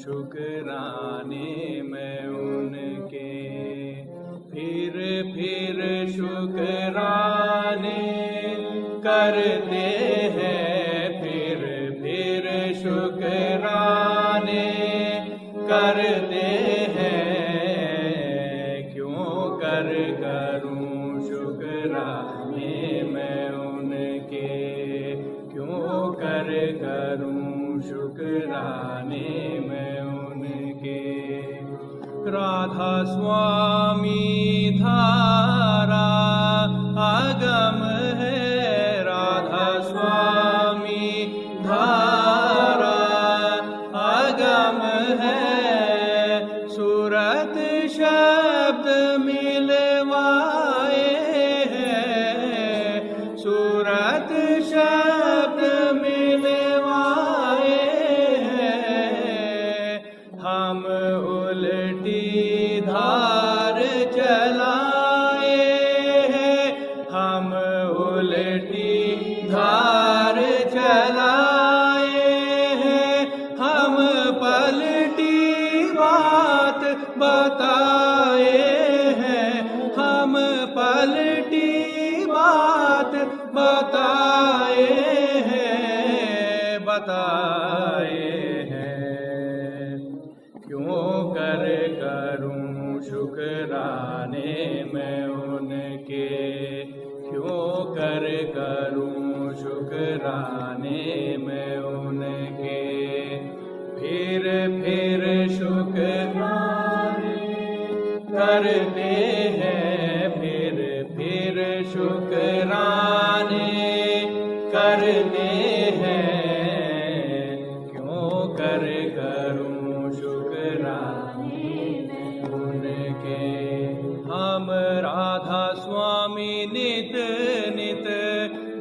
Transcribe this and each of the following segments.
शुक्राने मैं उनके। फिर शुक्राने करते हैं, फिर शुक्राने करते हैं। क्यों करूं शुक्राने मैं उनके, क्यों करूं शुक्राने मैं उनके। राधा स्वामी धारा आगम है, राधा स्वामी धारा आगम है। सूरत शब्द मिलवाए हैं, सूरत शब्द मिलवाए हैं। हम उल्टी धार चलाए हैं, हम उल्टी धार चलाए हैं। हम पलटी बात बताए हैं, हम पलटी बात बताए हैं, बताए हैं। क्यों करूं शुक्राने मैं उनके, क्यों करूं शुक्राने मैं उनके। फिर शुक्राने करते हैं, फिर शुक्राने करते हैं। क्यों करूं शुक्राने उनके। हम राधा स्वामी नित नित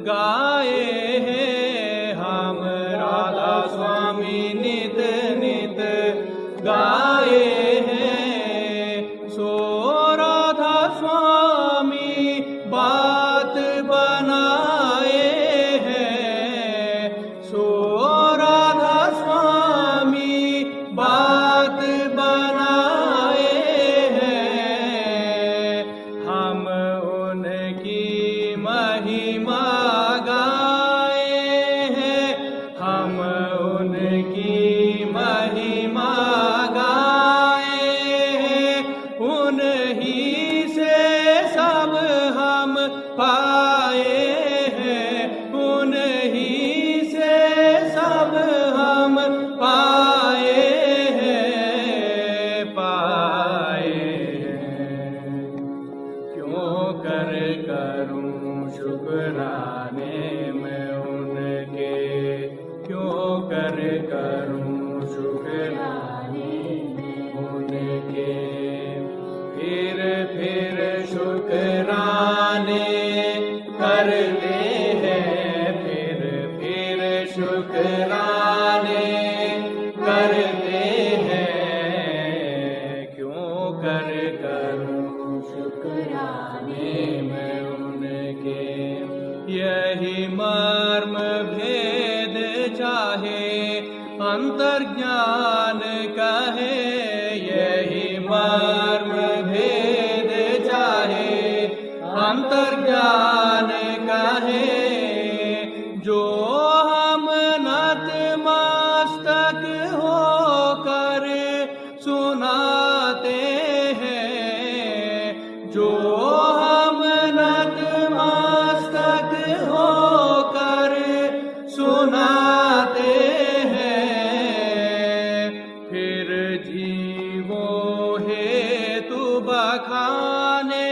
गाए हैं, हम राधा स्वामी नित नित गाए हैं। सो राधा स्वामी बात बनाए हैं, सो राधा स्वामी बात बनाए हैं। हम उनकी महिमा गाए हैं, हम उनकी महिमा गाए हैं। उन्हीं से सब हम पाए हैं, उन्हीं से सब हम पाए हैं, पाए हैं। क्यों करूं शुक्राने मैं उनके, क्यों करूं शुक्राने उनके। फिर शुक्राने करते हैं, फिर शुक्राने करते हैं। क्यों करूं शुक्राने मैं उनके। यही मर्म भेद चाहे अंतर्ज्ञान कहे, यही मर्म भेद चाहे अंतर्ज्ञान कहे। जो हम नतमस्तक होकर सुनाते हैं, जो हम नतमस्तक होकर सुनाते हैं। फिर जीवो हेतु बखाने